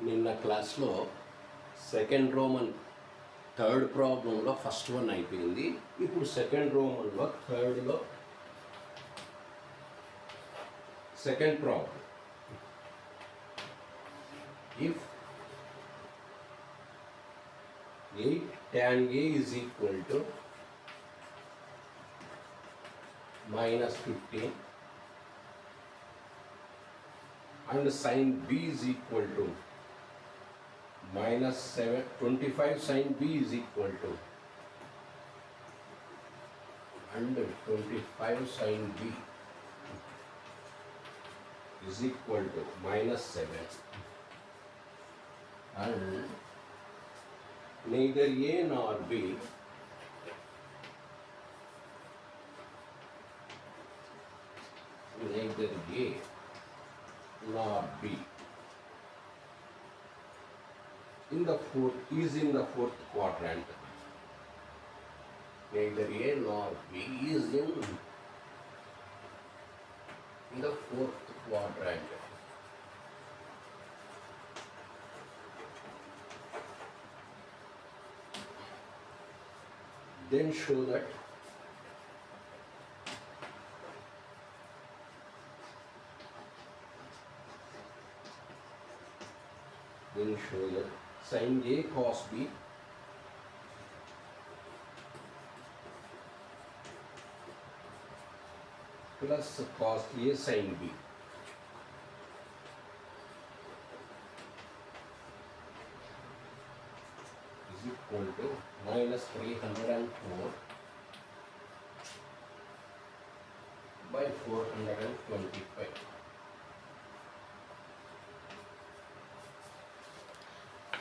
నిన్న క్లాస్లో second roman third ప్రాబ్లంలో ఫస్ట్ వన్ అయిపోయింది. ఇప్పుడు సెకండ్ రోమన్లో థర్డ్లో second problem. If 8 tan A is equal to -15 and sin B is equal to -7, 25 sin B is equal to and 25 sin B is equal to -7 and neither A nor B neither A nor B in the fourth quadrant. Neither A nor B is in the fourth quadrant. Then show that sin A cos B plus cos A sin B is equal to -304 by 425.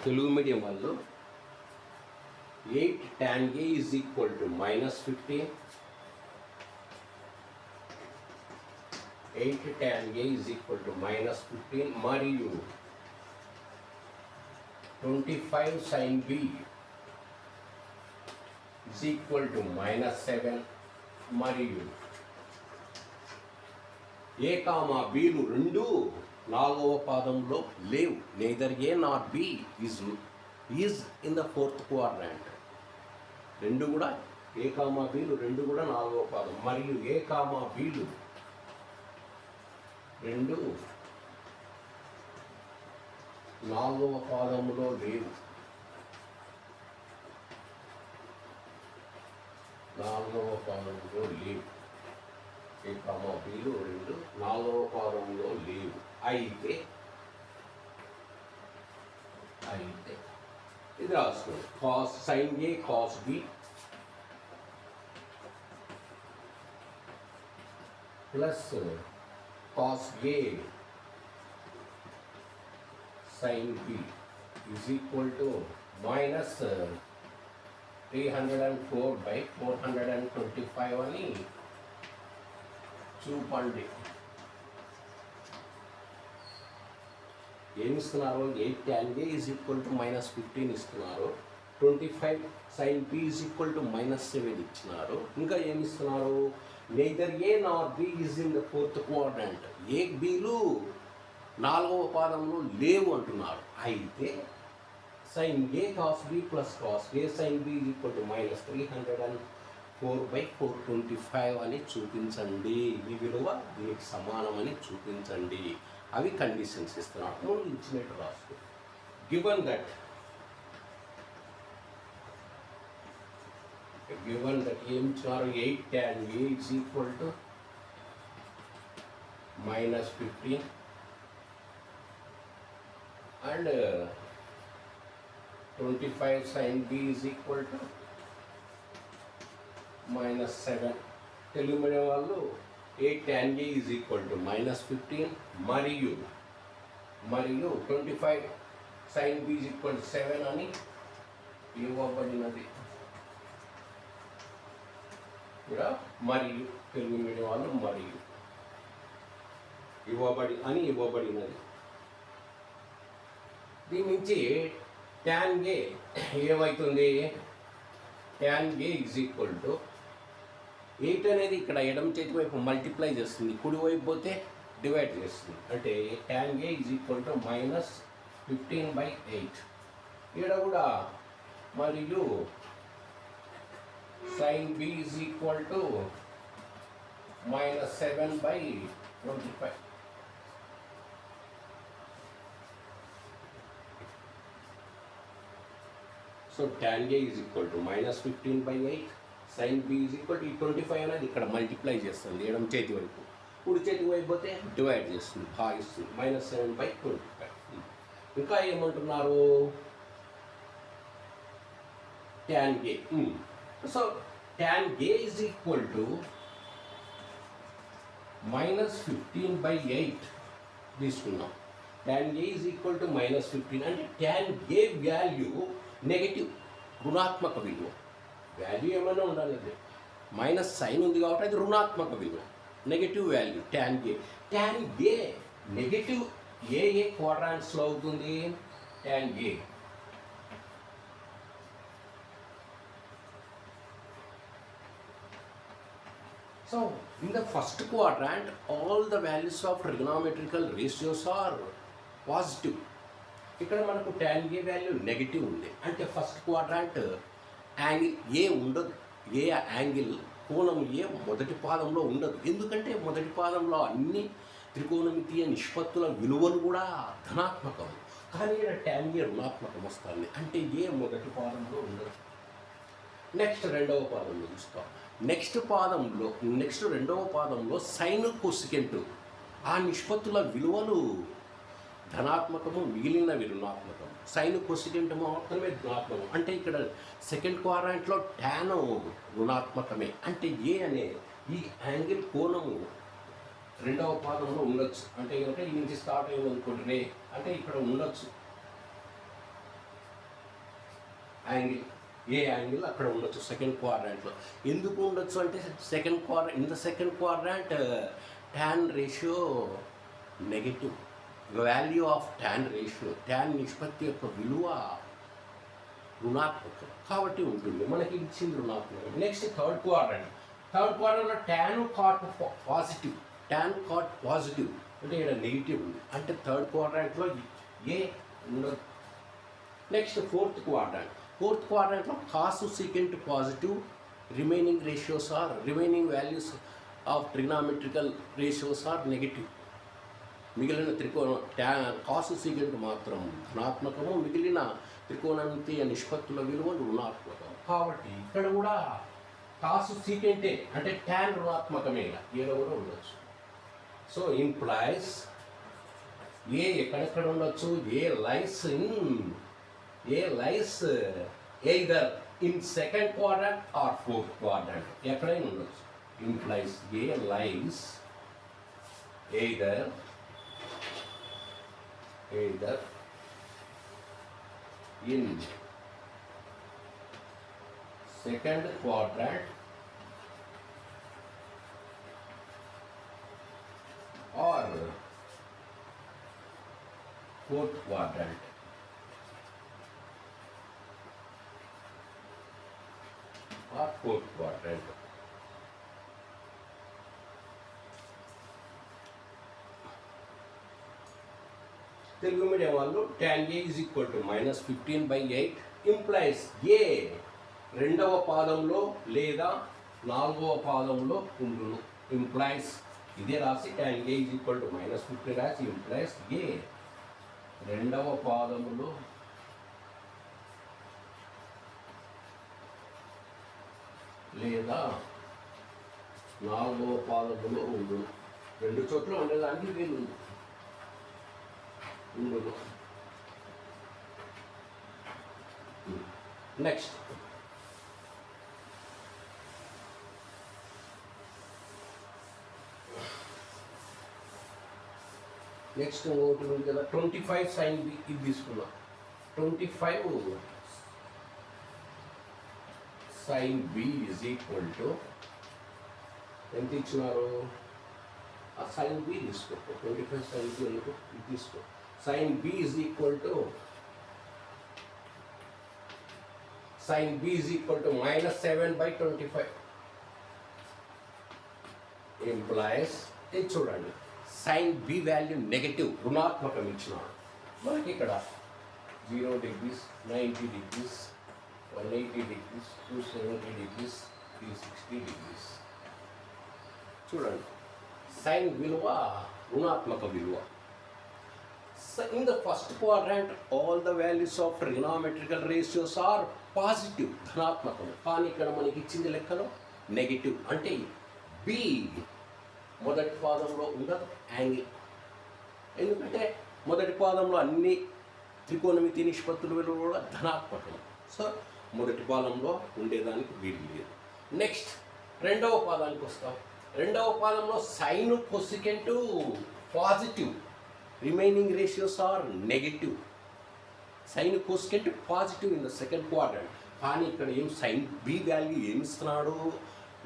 Telugu medium వాళ్ళు 8 tan A is equal to -15, 8 tan A is equal to -15 మరియు 25 sin B is equal to -7 మరియు A, Bలు రెండు నాలుగవ పాదంలో లేవు. neither A nor B is in the fourth quadrant. రెండు కూడా A, Bలు రెండు కూడా నాలుగవ పాదం మరియు A, Bలు రెండు నాలుగవ పాదములో లేవు. నాలుగవ పాదంలో లేవు. A, Bలు రెండు నాలుగవ పాదంలో లేవు. అయితే ఇది రాసుకోండి. sin A cos B plus cos A sin B is equal to -304 by 425 అని చూపండి. ఏమి ఇస్తున్నారు? 8 tan A is equal to -15 ఇస్తున్నారు. 25 sin B is equal to -7 ఇచ్చినారు. ఇంకా ఏమి ఇస్తున్నారు? neither A nor B is in the fourth quadrant. A, Bలు నాలుగవ పాదంలో లేవు అంటున్నారు. అయితే sin A cos B plus cos A sin B is equal to -304 by 425 అని చూపించండి. ఈ విలువ దీనికి సమానమని చూపించండి. అవి కండిషన్స్ ఇస్తున్నాడు. ముందు ఇచ్చినట్టు రాసుకో. given that ఏం ఇచ్చినారు? 8 tan A is equal to -15 and 25 sin B is equal to -7. Telugu medium వాళ్ళు 8 tan A is equal to -15 మరియు 25 sin B is equal to 7 అని ఇవ్వబడినది. ఇక్కడ మరియు తెలుగు మీడియం వాళ్ళు మరియు ఇవ్వబడినది. దీని నుంచి tan A ఏమవుతుంది? tan A is equal to 8 అనేది ఇక్కడ ఎడమ చేతి వైపు మల్టిప్లై చేస్తుంది, కుడి వైపు పోతే డివైడ్ చేస్తుంది. అంటే tan A is equal to 15/8 ఇక్కడ కూడా మరియు sin b is equal to -7/25. So tan a is equal to -15/8, sin b is equal to 25 అనేది ఇక్కడ మల్టిప్లై చేస్తుంది ఎడమ చేతి వైపు, కుడి చేతి వైపు పోతే డివైడ్ చేస్తుంది, భాగిస్తుంది. -7/25. ఇంకా ఏమంటున్నారు, tan a. So tan a is equal to -15/8 తీసుకున్నాం. tan a is equal to -15 అంటే tan a వాల్యూ నెగటివ్, రుణాత్మక విలువ. వాల్యూ ఏమైనా ఉండాలి, మైనస్ సైన్ ఉంది కాబట్టి అది రుణాత్మక విలువ, negative value tan a. tan a negative ఏ క్వాడ్రాంట్స్లో అవుతుంది, tan a. So, in the first quadrant, all the values of trigonometrical ratios are positive. ఇక్కడ మనకు tan a వాల్యూ నెగిటివ్ ఉంది అంటే ఫస్ట్ క్వాడ్రాంట్ యాంగిల్ ఏ ఉండదు, ఏ యాంగిల్ కోణం ఏ మొదటి పాదంలో ఉండదు. ఎందుకంటే మొదటి పాదంలో అన్ని త్రికోణమితీయ నిష్పత్తుల విలువలు కూడా ధనాత్మకం, కానీ ఇక్కడ tan a రుణాత్మకం వస్తుంది అంటే ఏ మొదటి పాదంలో ఉండదు. నెక్స్ట్ రెండవ పాదంలో చూస్తాం. నెక్స్ట్ రెండవ పాదంలో సైన్ కొసికెంట్ ఆ నిష్పత్తుల విలువలు ధనాత్మకము, మిగిలినవి రుణాత్మకం. సైన్ కొసికెంట్ మాత్రమే ధనాత్మకం అంటే ఇక్కడ సెకండ్ క్వాడ్రాంట్లో tan రుణాత్మకమే అంటే ఏ అనే ఈ యాంగిల్ కోణము రెండవ పాదంలో ఉండొచ్చు. అంటే కనుక ఈ నుంచి స్టార్ట్ అయ్యింది అనుకుంటున్నాయి అంటే ఇక్కడ ఉండొచ్చు యాంగిల్, ఏ యాంగిల్ అక్కడ ఉండొచ్చు సెకండ్ క్వాడ్రాంట్లో. ఎందుకు ఉండొచ్చు అంటే in the second quadrant tan ratio negative, value of tan ratio, tan నిష్పత్తి యొక్క విలువ రుణాత్మకం కాబట్టి ఉంటుంది, మనకి ఇచ్చింది రుణాత్మకం. నెక్స్ట్ థర్డ్ క్వాడ్రాంట్లో tan cot పాజిటివ్ అంటే ఇక్కడ నెగిటివ్ ఉంది అంటే థర్డ్ క్వాడ్రాంట్లో ఏ ఉండదు. నెక్స్ట్ ఫోర్త్ క్వాడ్రాంట్లో cos secant positive, remaining values of trigonometrical ratios are negative. మిగిలిన కాసు సీకెంట్ మాత్రం ధనాత్మకము, మిగిలిన త్రికోణమితీయ నిష్పత్తుల విలువలు రుణాత్మకం. కాబట్టి ఇక్కడ కూడా కాసు సీకెంటే అంటే tan రుణాత్మకమే, ఏదో కూడా ఉండొచ్చు. సో ఇంప్లాయిస్ ఏ ఎక్కడెక్కడ ఉండొచ్చు, A lies either in second quadrant or fourth quadrant, ఎక్కడైనా ఉండొచ్చు. Implies A lies either in second quadrant or fourth quadrant. Telugu medium వాళ్ళు tan a is equal to -15/8 implies A రెండవ పాదంలో లేదా నాలుగవ పాదంలో ఉండును. ఇంప్లైస్ ఇదే రాసి tan a is equal to -15 రాసి ఇంప్లైస్ ఏ రెండవ పాదములో లేదా నాలుగవ పాదములో ఉండును. రెండు చోట్ల ఉండేదానికి వీలు ఉండదు. నెక్స్ట్ ఒకటి ఉంది కదా 25 sin b, ఇది తీసుకున్నాం. 25 sin b is equal to ఎంత ఇచ్చినారు, ఆ sin b తీసుకో. 25 sin b ఎందుకు ఇది తీసుకో. sin b is equal to -7/25 implies ఇది చూడండి sin b వాల్యూ నెగటివ్ రుణాత్మకం ఇచ్చినాడు. మనకి ఇక్కడ 0 degrees, 90 degrees, 180 degrees, 270 degrees, 360 degrees. చూడండి సైన్ విలువ రుణాత్మక విలువ. In the first quadrant, all the values of trigonometrical ratios are positive, ధనాత్మకం. కానీ ఇక్కడ మనకి ఇచ్చింది లెక్కలో నెగిటివ్. అంటే బి మొదటి పాదంలో ఉండదు యాంగిల్. ఎందుకంటే మొదటి పాదంలో అన్ని త్రికోణమితి నిష్పత్తుల విలువ కూడా ధనాత్మకం. సో మొదటి పాదంలో ఉండేదానికి వీలు లేదు. నెక్స్ట్ రెండవ పాదానికి వస్తాం. రెండవ పాదంలో sine cosecant positive, remaining ratios are negative. Sine cosecant positive in the second quadrant. కానీ ఇక్కడ ఏం సైన్ బి వాల్యూ ఏమి ఇస్తున్నాడు?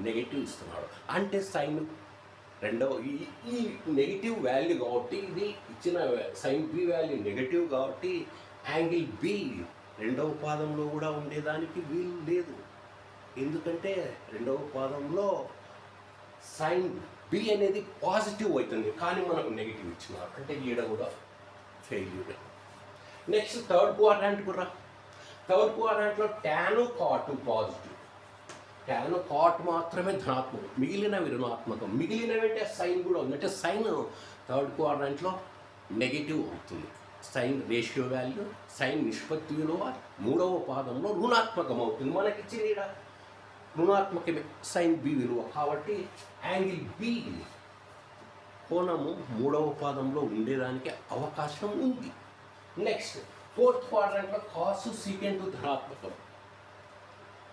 నెగటివ్ ఇస్తున్నాడు. అంటే సైన్ రెండవ ఈ నెగిటివ్ వాల్యూ కాబట్టి, ఇది ఇచ్చిన సైన్ బి వాల్యూ నెగటివ్ కాబట్టి యాంగిల్ బి రెండవ పాదంలో కూడా ఉండేదానికి వీలు లేదు. ఎందుకంటే రెండవ పాదంలో సైన్ బి అనేది పాజిటివ్ అవుతుంది, కానీ మనకు నెగిటివ్ ఇచ్చినారు. అంటే ఈడ కూడా ఫెయిల్యూర్. నెక్స్ట్ థర్డ్ క్వాడ్రాంట్ కూడా. థర్డ్ క్వాడ్రాంట్లో టాను కాటు పాజిటివ్, టాను కాట్ మాత్రమే ధనాత్మకం, మిగిలినవి రుణాత్మకం. మిగిలినవంటే సైన్ కూడా ఉంది. అంటే సైన్ థర్డ్ క్వాడ్రాంట్లో నెగిటివ్ అవుతుంది. సైన్ రేషియో వాల్యూ, సైన్ నిష్పత్తి విలువ మూడవ పాదంలో రుణాత్మకం అవుతుంది. మనకిచ్చింది ఇక్కడ రుణాత్మకమే సైన్ బి విలువ. కాబట్టి యాంగిల్ బి కోణము మూడవ పాదంలో ఉండేదానికి అవకాశం ఉంది. నెక్స్ట్ ఫోర్త్ క్వాడ్రంట్లో కాసు సీకెంట్ ధనాత్మకం,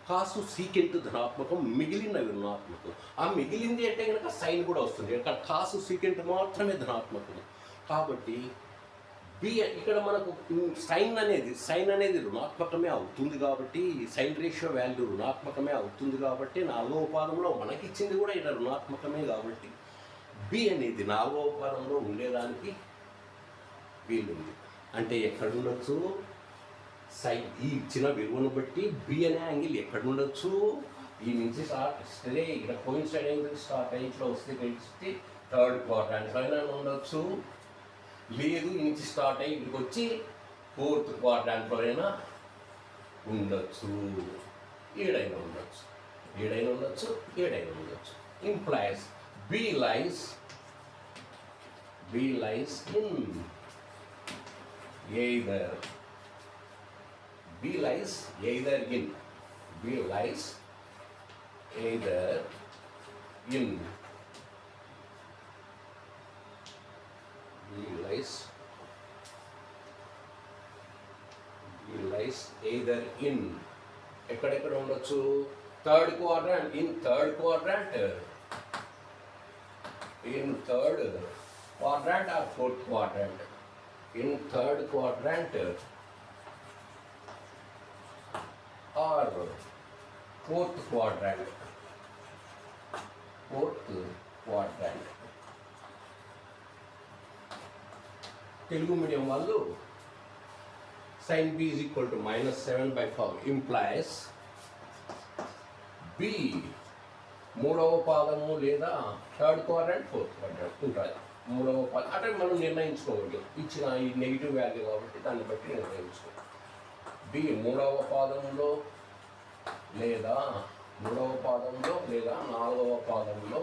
కాసు సీకెంట్ ధనాత్మకం, మిగిలినవి రుణాత్మకం. ఆ మిగిలింది అంటే కనుక సైన్ కూడా వస్తుంది. ఇక్కడ కాసు సీకెంట్ మాత్రమే ధనాత్మకం. కాబట్టి బి ఇక్కడ మనకు సైన్ అనేది రుణాత్మకమే అవుతుంది. కాబట్టి సైన్ రేషియో వాల్యూ రుణాత్మకమే అవుతుంది. కాబట్టి నాలుగవ పాదంలో మనకిచ్చింది కూడా ఇక్కడ రుణాత్మకమే. కాబట్టి బి అనేది నాలుగవ పాదంలో ఉండేదానికి వీలుంది. అంటే ఎక్కడుండొచ్చు? సైన్ ఈ ఇచ్చిన విలువను బట్టి బి అనే యాంగిల్ ఎక్కడుండొచ్చు? ఈ నుంచి స్టార్ట్ ఇస్తే ఇక్కడ కోయిన్సైడ్ యాంగిల్ స్టార్ట్ అయ్యి ఇట్లా వస్తే థర్డ్ క్వాడ్రాంట్లో అయినా ఉండొచ్చు, లేదు ఈ నుంచి స్టార్ట్ అయ్యి ఇక్కడికి వచ్చి ఫోర్త్ క్వాడ్రాంట్లో అయినా ఉండొచ్చు, ఏడైనా ఉండొచ్చు, ఏడైనా ఉండొచ్చు, ఏడైనా ఉండొచ్చు. Implies B lies in either, B lies either in, B lies either in, lies either in ఎక్కడెక్కడ ఉండొచ్చు? Third quadrant, in third quadrant, in third quadrant or fourth quadrant, in third quadrant or fourth quadrant, fourth quadrant. Telugu medium వాళ్ళు sin b is equal to -7/4 implies b మూడవ పాదము లేదా third quadrant fourth quadrant ఉంటుంది. మూడవ పాదం అంటే మనం నిర్ణయించుకోవాలి, ఇచ్చిన ఈ నెగిటివ్ వాల్యూ కాబట్టి దాన్ని బట్టి నిర్ణయించుకోవాలి. బి మూడవ పాదంలో లేదా నాలుగవ పాదంలో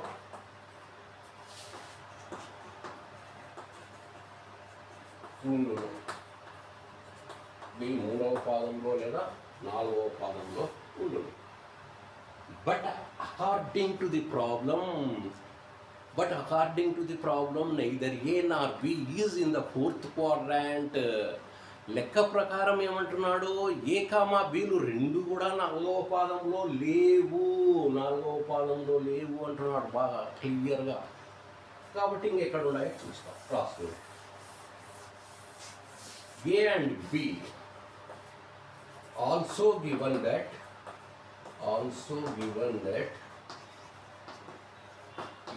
ఉండును. బి మూడవ పాదంలో లేదా నాలుగవ పాదంలో ఉండును. But according to the problem neither A nor B is in the fourth quadrant. లెక్క ప్రకారం ఏమంటున్నాడు? ఏ కామా బీలు రెండు కూడా నాలుగవ పాదంలో లేవు అంటున్నాడు బాగా క్లియర్గా. కాబట్టి ఇంకెక్కడ ఉన్నాయో చూస్తాం. Cross A and B also given that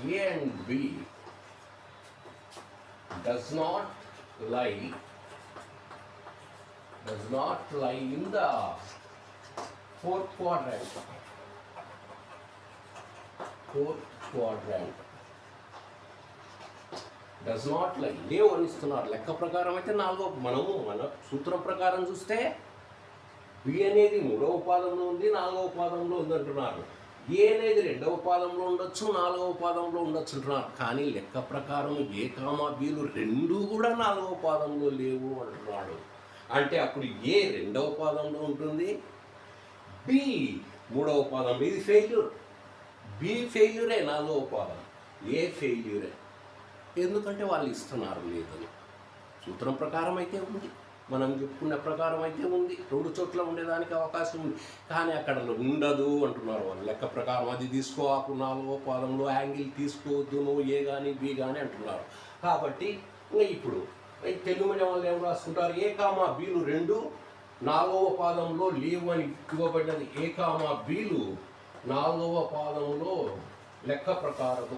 A and B does not lie in the fourth quadrant. Does not లై లేవు అని ఇస్తున్నారు. లెక్క ప్రకారం అయితే మన సూత్రం ప్రకారం చూస్తే బి అనేది 3వ పాదంలో ఉంది, 4వ పాదంలో ఉంది అంటున్నారు. ఏ అనేది 2వ పాదంలో ఉండొచ్చు, 4వ పాదంలో ఉండొచ్చు అంటున్నారు. కానీ లెక్క ప్రకారం ఏ కామా బీలు రెండూ కూడా 4వ పాదంలో లేవు అంటున్నాడు. అంటే అప్పుడు ఏ 2వ పాదంలో ఉంటుంది, బి 3వ పాదంలో. ఇది ఫెయిల్యూర్. బి ఫెయిల్యూరే, 4వ పాదం. ఏ ఫెయిల్యూరే. ఎందుకంటే వాళ్ళు ఇస్తున్నారు లేదని. సూత్రం ప్రకారం అయితే ఉంది, మనం చెప్పుకున్న ప్రకారం అయితే ఉంది, 2 చోట్ల ఉండేదానికి అవకాశం ఉంది. కానీ అక్కడ ఉండదు అంటున్నారు వాళ్ళు. లెక్క ప్రకారం అది తీసుకోకు, 4వ పాదంలో యాంగిల్ తీసుకోవద్దు నువ్వు, ఏ కానీ బి కానీ అంటున్నారు. కాబట్టి ఇప్పుడు తెలుగు మీడియం వాళ్ళు ఏం రాసుకుంటారు, ఏ కామా బీలు రెండు 4వ పాదంలో లేవు అని ఇవ్వబడినది. ఏ కామా బీలు 4వ పాదంలో లెక్క ప్రకారము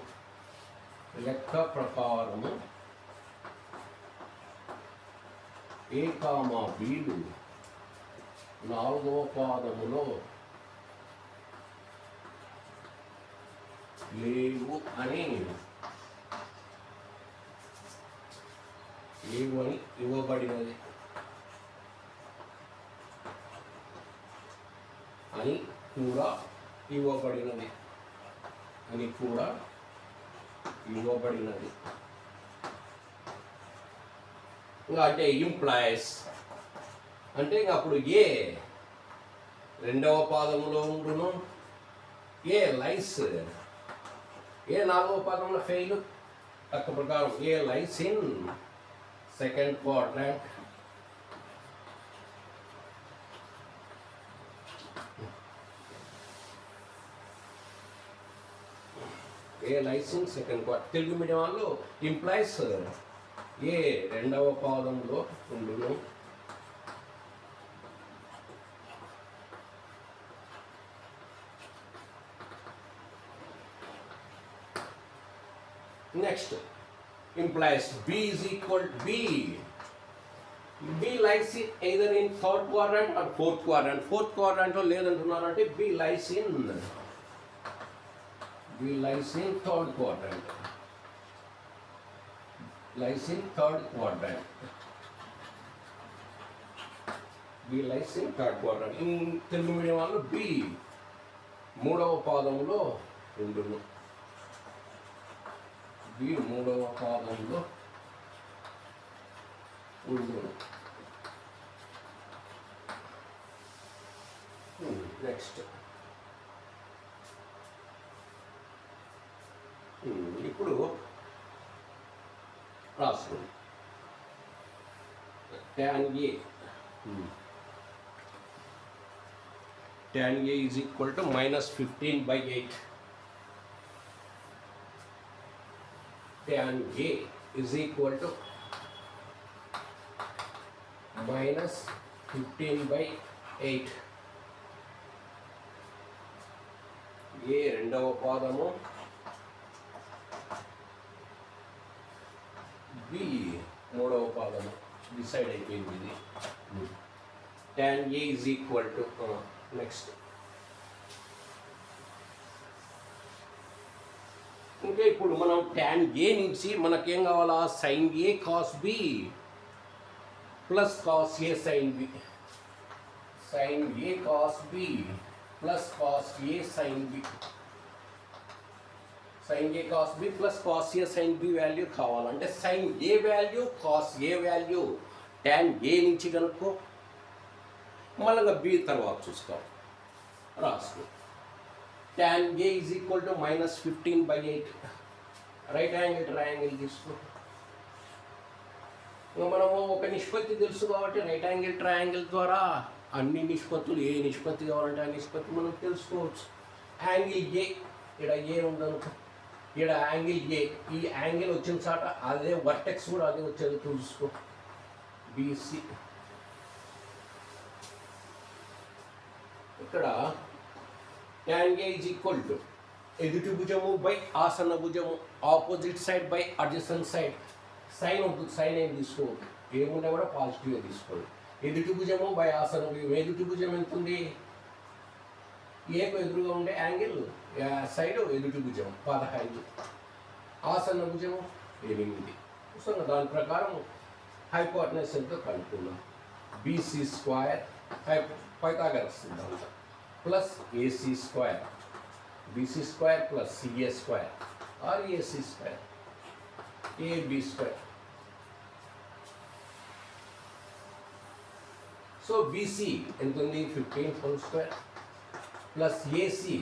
ఏ కామా బీలు 4వ పాదములో లేవు అని ఇవ్వబడినది అని కూడా ఇవ్వబడినది ఇంకా అంటే ఇంప్లాయస్ అంటే ఇంక అప్పుడు ఏ 2వ పాదంలో ఉండును, ఏ లైస్ ఏ 4వ పాదంలో ఫెయిల్. లెక్క ప్రకారం A lies in second quadrant, A lies in second quadrant. Telugu medium వాళ్ళు ఇంప్లాయస్ ఏ 2వ పాదంలో ఉండును, next implies B is equal to B. B lies in either in 3rd quadrant or 4th quadrant. 4th quadrant లో లేదంటున్నారంటే B lies in 3rd quadrant. Lies in 3rd quadrant. B lies in 3rd quadrant. In Telugu medium వాళ్ళు B 3వ పాదంలో ఉండును. B 3వ పాదంలో ఉండును. Next ఇప్పుడు రాసుకోండి. tan A is equal to -15/8. Tan A is equal to -15/8. A 2వ పాదము, B 3వ పాదము. డిసైడ్ అయిపోయింది ఇది. Tan A is equal to next ఇంకా ఇప్పుడు మనం tan A నుంచి మనకేం కావాలా, sin A cos B plus cos A sin B. sin A cos B plus cos A sin B. sin A cos B plus cos A sin B value కావాలంటే sin A value cos A value tan A నుంచి కనుక్కో, మళ్ళీ B తర్వాత చూసుకో. రాసుకో. tan A is equal to -15/8. Right angle triangle తీసుకో. ఇంకా మనము ఒక నిష్పత్తి తెలుసు కాబట్టి రైట్ యాంగిల్ ట్రయాంగిల్ ద్వారా అన్ని నిష్పత్తులు, ఏ నిష్పత్తి కావాలంటే ఆ నిష్పత్తి మనం తెలుసుకోవచ్చు. యాంగిల్ ఏ, ఇక్కడ ఏ ఉందనుకో, ఇక్కడ యాంగిల్ ఏ, ఈ యాంగిల్ వచ్చిన చాట అదే వర్టెక్స్ కూడా అదే వచ్చేది చూసుకో. బీసీ ఇక్కడ tan A is equal to ఎదుటి భుజము బై ఆసన్న భుజము, opposite side by adjacent side. Sine ఉంటుంది, సైన్ ఏం తీసుకోవద్దు, ఏముంటే కూడా పాజిటివ్గా తీసుకోండి. ఎదుటి భుజము బై ఆసన్న భుజం. ఎదుటి భుజం ఎంత ఉంది, ఏకు ఎదురుగా ఉండే యాంగిల్ సైడ్ ఎదుటి భుజం 15, ఆసన్న భుజము 8. సో దాని ప్రకారం హైపోటెనస్ ఎంతో కనుక్కున్నాం. బీసీ స్క్వేర్ పైథాగరస్ సిద్ధాంతం plus AC square, BC square plus CA square or AC square AB square. So BC ఎంత ఉంది 15 whole square plus AC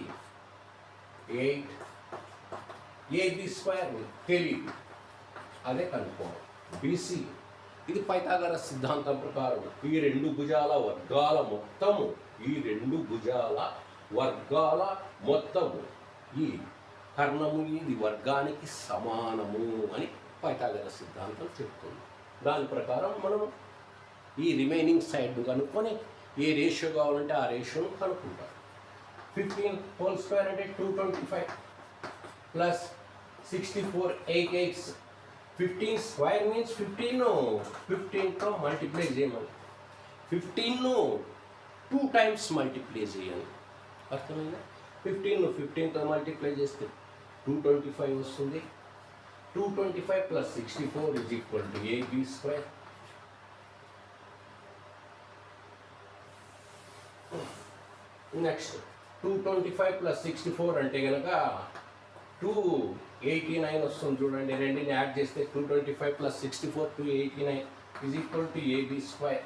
8, AB square తెలియదు, అదే కనుక్కోవాలి. బీసీ ఇది పైథాగరస్ సిద్ధాంతం ప్రకారం ఈ రెండు భుజాల వర్గాల మొత్తము, ఈ రెండు భుజాల వర్గాల మొత్తము ఈ కర్ణము ఇది వర్గానికి సమానము అని పైథాగరస్ సిద్ధాంతం చెప్తుంది. దాని ప్రకారం మనము ఈ రిమైనింగ్ సైడ్ను కనుక్కొని ఏ రేషియో కావాలంటే ఆ రేషియోను కనుక్కుంటాం. 15 హోల్ స్క్వేర్ అంటే 225 ప్లస్ 64 8 15 స్క్వేర్ మీన్స్ 15తో మల్టిప్లై చేయమని, 15ను 2 టైమ్స్ మల్టిప్లై చేయాలి. అర్థమైందా? 15తో మల్టిప్లై చేస్తే 225 వస్తుంది. 225 plus 64 is equal to AB square. Next 225 plus 64 అంటే కనుక 289 వస్తుంది. చూడండి, రెండుని యాడ్ చేస్తే 225 plus 64 289 is equal to AB square.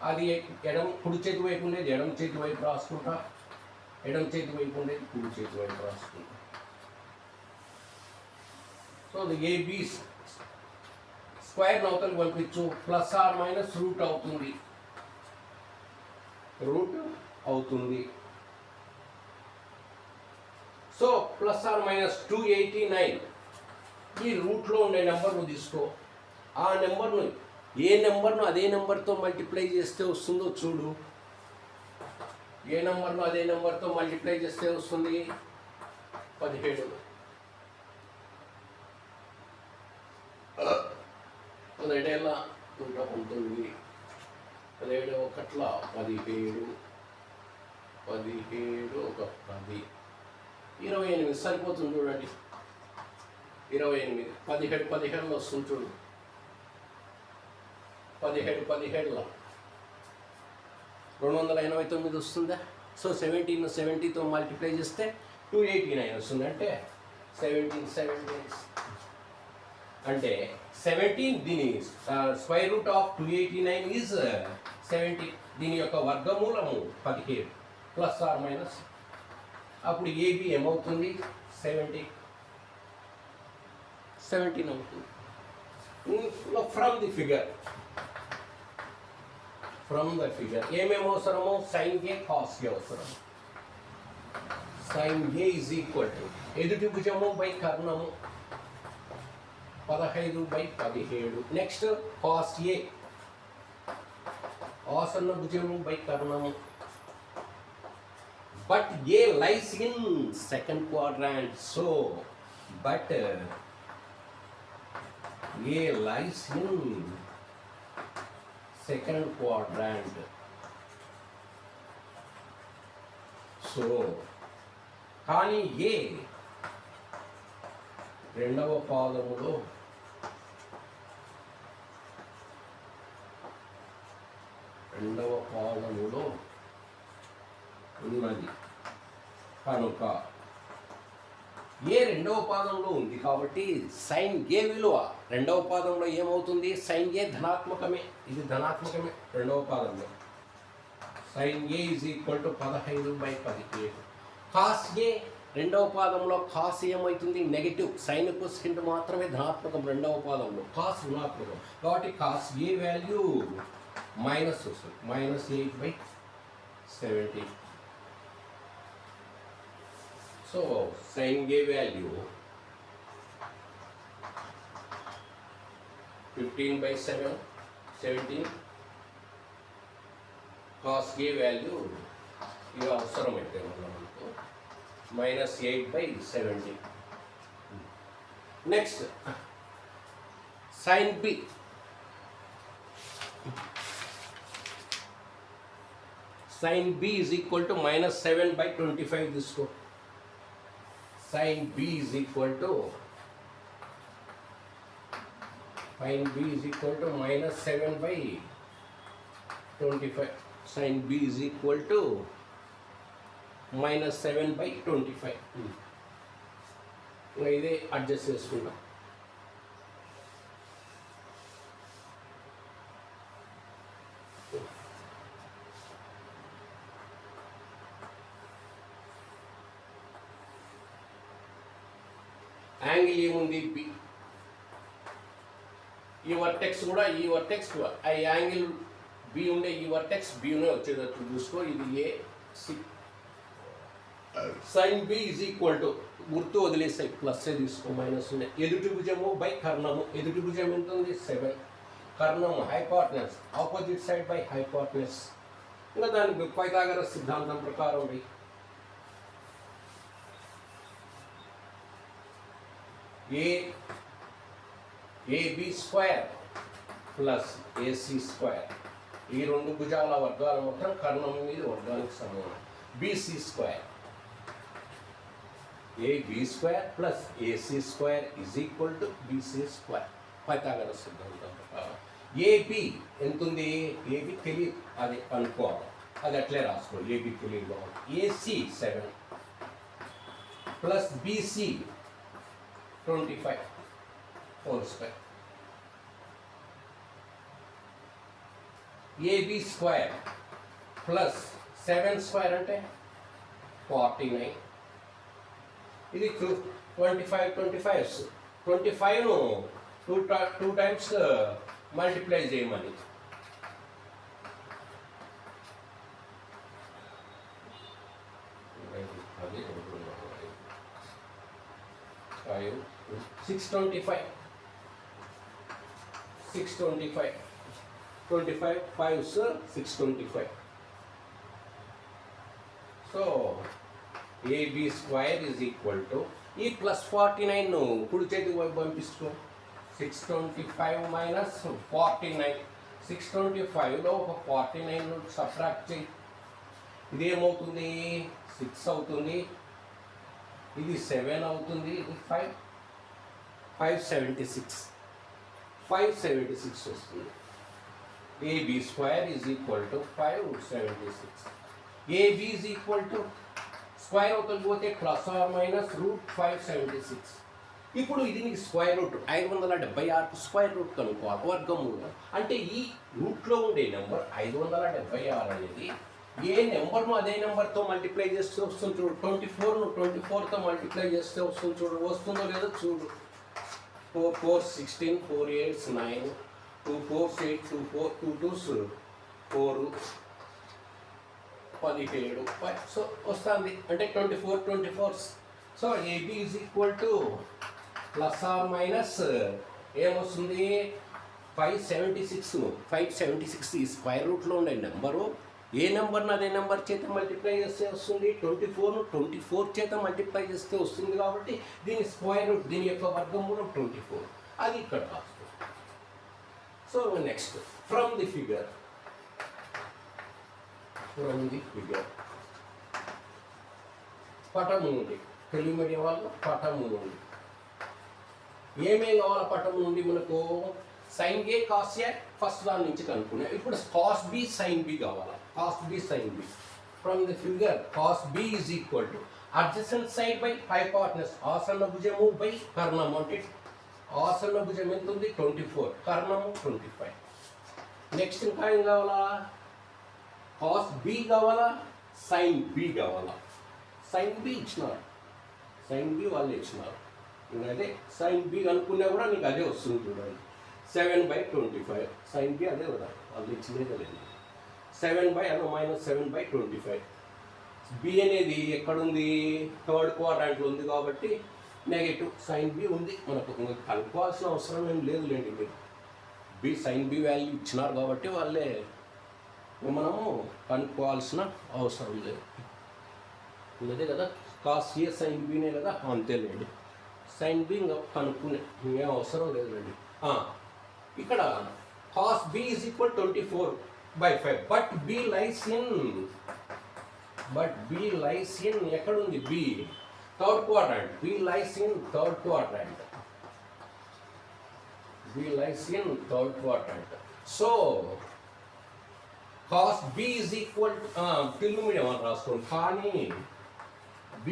అది కుడి చేతి వైపు ఉండేది ఎడమ చేతి వైపు రాసుకుంటా, ఎడమ చేతి వైపు ఉండేది కుడి చేతి వైపు రాసుకుంటా. సో అది ఏబి స్క్వేర్ నవతలు పంపించు, ప్లస్ ఆర్ మైనస్ రూట్ అవుతుంది, రూట్ అవుతుంది. సో ప్లస్ ఆర్ మైనస్ 289 ఈ రూట్లో ఉండే నెంబర్ను తీసుకో, ఆ నెంబర్ను ఏ నెంబర్ను అదే నెంబర్తో మల్టిప్లై చేస్తే వస్తుందో చూడు. ఏ నెంబర్ను అదే నెంబర్తో మల్టిప్లై చేస్తే వస్తుంది 17. 17 119, 17 ఒకట్ల 17, 17 ఒక 10, 28 సరిపోతుంది. చూడండి 28, 17 వస్తుంది చూడు, 17 289 వస్తుందా? సో 17తో మల్టిప్లై చేస్తే 289 వస్తుంది. అంటే 17 అంటే 17 దీని స్క్వేర్ రూట్ ఆఫ్ 289 ఈజ్ 17. దీని యొక్క వర్గమూలము 17 ప్లస్ ఆర్ మైనస్. అప్పుడు ఏబి ఏమవుతుంది 17 అవుతుంది. ఫ్రమ్ ద ఫిగర్ ఏమేమి అవసరము? సైన్ ఏ కాస్ ఏ అవసరం. Sine A is equal to ఎదుటి భుజము బై కర్ణము 15/17. నెక్స్ట్ కాస్ ఏ ఆసన్న భుజము బై కర్ణము. But A lies in second quadrant, so but A lies in second quadrant, so కానీ A రెండవ పాదములో ఉన్నది కనుక ఏ రెండవ పాదంలో ఉంది కాబట్టి సైన్ ఏ విలువ రెండవ పాదంలో ఏమవుతుంది? సైన్ ఏ ధనాత్మకమే, ఇది ధనాత్మకమే. రెండవ పాదంలో sine A is equal to 15/17. Cos A రెండవ పాదంలో కాస్ ఏమవుతుంది? నెగిటివ్. సైన్ కొసెకంట్ మాత్రమే ధనాత్మకం రెండవ పాదంలో, కాస్ రుణాత్మకం. కాబట్టి కాస్ ఏ వాల్యూ మైనస్ వస్తుంది, -8/17. So sin A value 15/17, cos A value ఇవి అవసరం అయితే మనకు -8/17. Next sin B. sin B is equal to -7/25 తీసుకో. sin B is equal to sin b is equal to minus 7 by 25. Sin b is equal to minus 7 by 25. ఇంకా ఇదే adjust చేసుకుంటాం. Angle ఏముంది B, ఈ వర్టెక్స్ కూడా ఈ vertex ఆ angle B ఉండే ఈ వర్టెక్స్ బి ఉండే వచ్చేటట్టు చూసుకో. ఇది A C. Sine B is equal to గుర్తు వదిలేసాయి, ప్లస్ తీసుకో, మైనస్ ఉండే. ఎదుటి భుజము బై కర్ణము. ఎదుటి భుజం ఎంత ఉంది 7, కర్ణము hypotenuse, opposite side by hypotenuse. ఇంకా దానికి పైథాగరస్ సిద్ధాంతం ప్రకారం AB square plus AC square, ఈ రెండు భుజాల వర్గాల మొత్తం కర్ణం మీద వర్గానికి సమానం. BC square, AB square plus AC square is equal to BC square, Pythagoras సిద్ధాంతం ప్రకారం. ఏబి ఎంత ఉంది, ఏబి తెలియదు, అది కనుక్కోవాలి, అది అట్లే రాసుకో. ఏబి తెలియదు కాబట్టి AC 7 plus BC 25 whole square. AB square plus 7 square అంటే 49. ఇది 25ను 2 టైమ్స్ మల్టిప్లై చేయమని. అది 625 25 5s 625. So AB square is equal to ఈ ప్లస్ 49 కుడి చేతికి వైపు పంపిస్తూ 625 మైనస్ 49. 625లో ఒక 49 సబ్ట్రాక్ట్ చేయి. ఇదేమవుతుంది 6 అవుతుంది, ఇది 7 అవుతుంది, ఇది 576 వస్తుంది. AB square is equal to 576. AB is equal to square అవుతుంది పోతే ప్లస్ ఆర్ మైనస్ √576. ఇప్పుడు ఇది నీకు స్క్వేర్ రూట్ 576 స్క్వేర్ రూట్ కనుక్కోవాలి వర్గమూలం. అంటే ఈ రూట్లో ఉండే నెంబర్ 576 అనేది ఏ నెంబర్ను అదే నెంబర్తో మల్టిప్లై చేస్తే వస్తుంది చూడు. 24ను 24తో మల్టిప్లై చేస్తే వస్తుంది చూడు. వస్తుందో లేదో చూడు. 4 4 16 4 8 9 2 4 8 2 4 2 2s 4 17 సో వస్తుంది. అంటే 24. So AB is equal to plus or minus ఏమొస్తుంది 576 ఈ స్క్వేర్ రూట్లో ఉండే నెంబరు ఏ నెంబర్ని అదే నెంబర్ చేత మల్టిప్లై చేస్తే వస్తుంది. 24ను 24 చేత మల్టిప్లై చేస్తే వస్తుంది. కాబట్టి దీని స్క్వేర్ రూట్, దీని యొక్క వర్గమూలం 24, అది ఇక్కడ రాస్తుంది. So next from the figure పటము నుండి, తెలుగు మీడియం వాళ్ళు పటము నుండి ఏమేం కావాలా? పటము నుండి మనకు sine A cos A first దాని నుంచి కనుక్కున్నాం. ఇప్పుడు కాస్ బి సైన్ బి కావాలా? Cos B sine B from the figure cos B is equal to adjacent side by hypotenuse, ఆసన్న భుజము బై కర్ణము. అంటే ఆసన్న భుజం ఎంత ఉంది 24, కర్ణము 25. నెక్స్ట్ ఇంకా ఏం కావాలా? కాస్ బి కావాలా, సైన్ బి కావాలా? సైన్ బి ఇచ్చినారు, సైన్ బి వాళ్ళు ఇచ్చినారు. ఇంకా అదే సైన్ బి అనుకున్నా కూడా నీకు అదే వస్తుంది చూడండి. 7/25 సైన్ బి అదే కదా వాళ్ళు ఇచ్చినదే లేదు. 7/-7/25. బి అనేది ఎక్కడుంది? థర్డ్ క్వాడ్రాంట్లో ఉంది కాబట్టి నెగటివ్. సైన్ బి ఉంది మనకు, కనుక్కోవాల్సిన అవసరం ఏం లేదులేండి. మీరు బి సైన్ బి వాల్యూ ఇచ్చినారు కాబట్టి వాళ్ళే మనము కనుక్కోవాల్సిన అవసరం లేదు. అదే కదా కాస్ ఏ సైన్ బినే కదా, అంతేలేండి. సైన్ బి ఇంకా కనుక్కునే ఏం అవసరం లేదులేండి. ఇక్కడ cos B is equal 24/5. But B lies in ఎక్కడుంది? B third quadrant. B lies in third quadrant. B lies in third quadrant. So cos B is equal to Telugu medium అని రాసుకోండి. కానీ B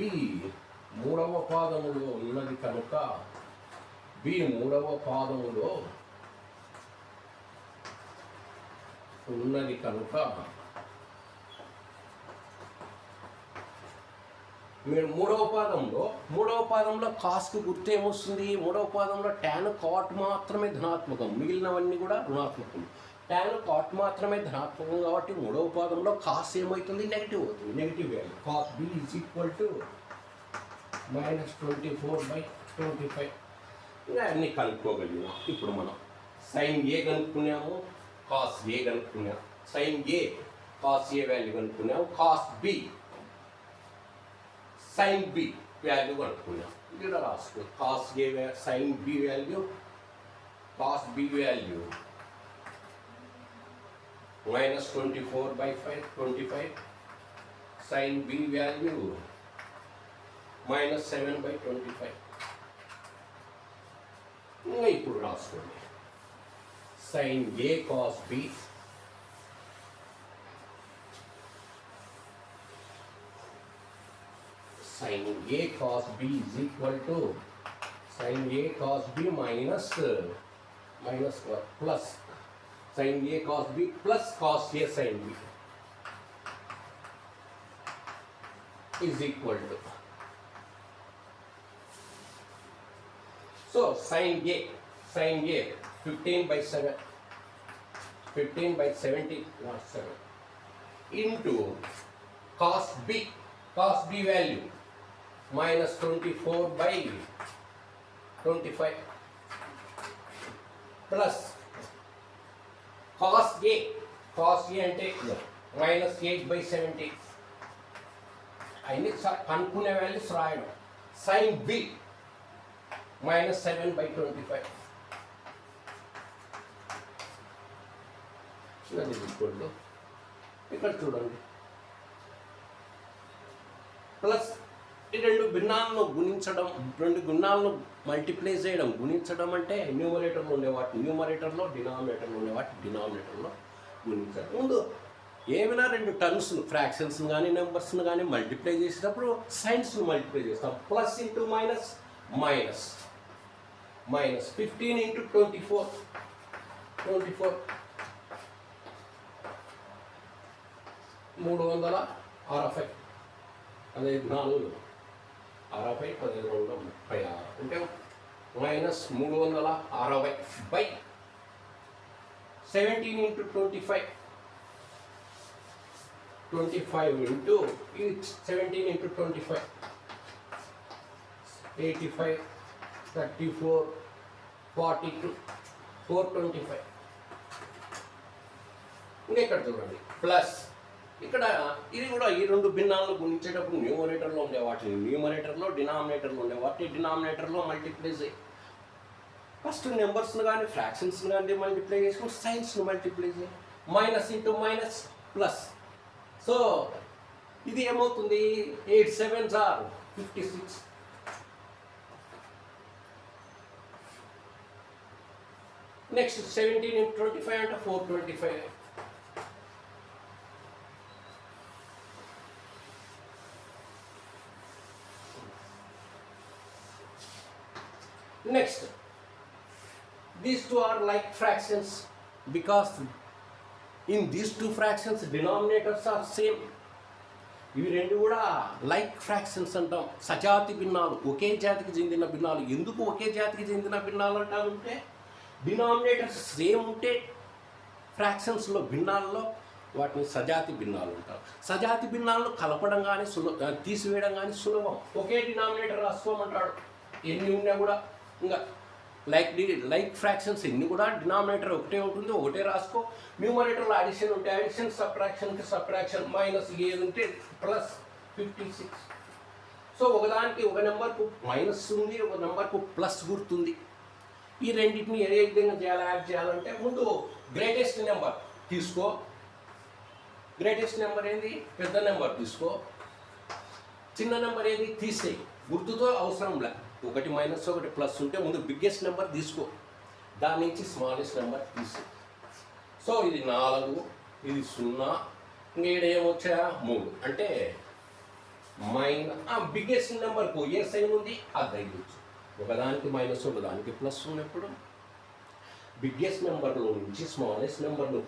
మూడవ పాదములో ఉన్నది కనుక B మూడవ పాదములో ఉన్నది కనుక మీరు మూడవ పాదంలో కాస్కు గుర్తు ఏమొస్తుంది? మూడవ పాదంలో టాన్ కాట్ మాత్రమే ధనాత్మకం, మిగిలినవన్నీ కూడా రుణాత్మకం. టాన్ కాట్ మాత్రమే ధనాత్మకం కాబట్టి మూడవ పాదంలో కాస్ ఏమవుతుంది? నెగిటివ్ అవుతుంది. Negative value cos B is equal to -24/25. ఇంకా అన్నీ కలుపుకోగలిగినాం. ఇప్పుడు మనం సైన్ ఏ కనుక్కున్నాము, కాస్ ఏ కనుక్కున్నాము. Sine A cos A value కనుక్కున్నాము. Cos B sine B value కనుక్కున్నాం. ఇక్కడ రాసుకో. Cos A sine B value, cos B value -24/25. Sine B value -7/25. ఇంకా ఇప్పుడు రాసుకోండి. Sine A cos B sin A cos B is equal to sin A cos B minus what? Plus sin A cos B plus cos A sin B is equal to. So sin A 15/70 not 7 into cos B value -24/25 plus cos A అంటే -8/70. అన్ని కనుక్కునే values రాయడం. sin B -7/25. ఇక్కడ చూడండి. Plus ఈ రెండు భిన్నాలను గుణించడం, రెండు గుణాలను మల్టిప్లై చేయడం. గుణించడం అంటే న్యూమరేటర్లో ఉండేవాటి న్యూమరేటర్లో, డినామినేటర్లో ఉండేవాటి డినామినేటర్లో గుణించడం. ముందు ఏమైనా రెండు టర్మ్స్ను, ఫ్రాక్షన్స్ని కానీ నెంబర్స్ని కానీ మల్టిప్లై చేసేటప్పుడు సైన్స్ను మల్టిప్లై చేస్తాం. Plus into minus, minus 15 into 24 360. అదే 4 60 15 36 అంటే -360/17 into 25 into each 17 into 25 85 34 42 425. ఇంకా ఇక్కడ చూడండి ప్లస్. ఇక్కడ ఇది కూడా ఈ రెండు భిన్నాలను గుణించేటప్పుడు న్యూమరేటర్లో ఉండే వాటిని న్యూమరేటర్లో, డినామినేటర్లో ఉండే వాటిని డినామినేటర్లో మల్టిప్లై చేయి. ఫస్ట్ నెంబర్స్ను కానీ ఫ్రాక్షన్స్ని కానీ మల్టిప్లై చేసుకుని సైన్స్ను మల్టిప్లై చేయి. Minus into minus plus. So ఇది ఏమవుతుంది? 8 7s are 56. నెక్స్ట్ 17 into 25 అంటే 425. Next, these two are like fractions because in these two fractions denominators are same. ఇవి రెండు కూడా లైక్ ఫ్రాక్షన్స్ అంటాం. సజాతి భిన్నాలు, ఒకే జాతికి చెందిన భిన్నాలు. ఎందుకు ఒకే జాతికి చెందిన భిన్నాలు అంటామంటే డినామినేటర్స్ సేమ్ ఉంటే ఫ్రాక్షన్స్లో, భిన్నాల్లో వాటిని సజాతి భిన్నాలు అంటారు. సజాతి భిన్నాలను కలపడం కానీ తీసివేయడం కానీ సులభం. ఒకే డినామినేటర్ రాసుకోమంటాడు. ఎన్ని ఉన్నా కూడా ఇంకా లైక్ ఫ్రాక్షన్స్ ఎన్ని కూడా డినామినేటర్ ఒకటే ఉంటుంది, ఒకటే రాసుకో. న్యూమరేటర్లో అడిషన్ ఉంటే అడిషన్, సబ్ట్రాక్షన్కి సబ్ట్రాక్షన్, మైనస్ ఏది ఉంటే ప్లస్ 56. సో ఒకదానికి ఒక నెంబర్కు మైనస్ ఉంది, ఒక నెంబర్కు ప్లస్ గుర్తుంది. ఈ రెండింటిని ఏ విధంగా చేయాలి, యాడ్ చేయాలంటే ముందు గ్రేటెస్ట్ నెంబర్ తీసుకో. గ్రేటెస్ట్ నెంబర్ ఏంది? పెద్ద నెంబర్ తీసుకో. చిన్న నెంబర్ ఏది? తీసేయి. గుర్తుతో అవసరం లే. ఒకటి మైనస్ ఒకటి ప్లస్ ఉంటే ముందు బిగ్గెస్ట్ నెంబర్ తీసుకో. దాని నుంచి స్మాలెస్ట్ నెంబర్ తీసి. సో ఇది 4, ఇది 0, ఇంకేడ ఏమొచ్చా 3. అంటే బిగ్గెస్ట్ నెంబర్కు ఏ సైన్ ఉంది అది తగ్గించు. ఒకదానికి మైనస్ ఒకదానికి ప్లస్ ఉన్నప్పుడు బిగ్గెస్ట్ నెంబర్లో నుంచి స్మాలెస్ట్ నెంబర్ను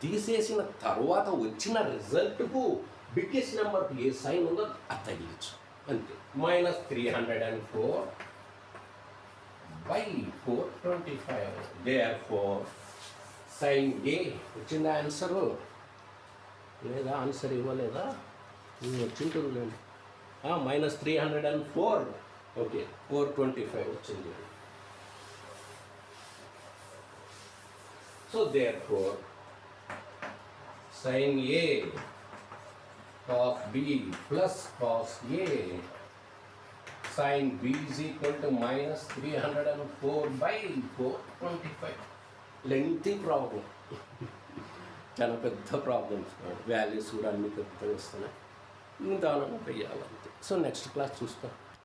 తీసేసిన తర్వాత వచ్చిన రిజల్ట్కు బిగ్గెస్ట్ నెంబర్కు ఏ సైన్ ఉందో అది తగ్గించు అంతే. -304/425 therefore sin A వచ్చిందా ఆన్సరు? లేదా ఆన్సర్ ఇవ్వలేదా? వచ్చింటుంది. -304 ఓకే 425 వచ్చింది. So therefore sin A cos B plus cos A sin B is equal to -304/425. Lengthy problem, చాలా పెద్ద ప్రాబ్లమ్స్, వాల్యూస్ కూడా అన్ని పెద్దగా వస్తున్నాయి, నిదానంగా వేయాలంతే. సో నెక్స్ట్ క్లాస్ చూస్తాం.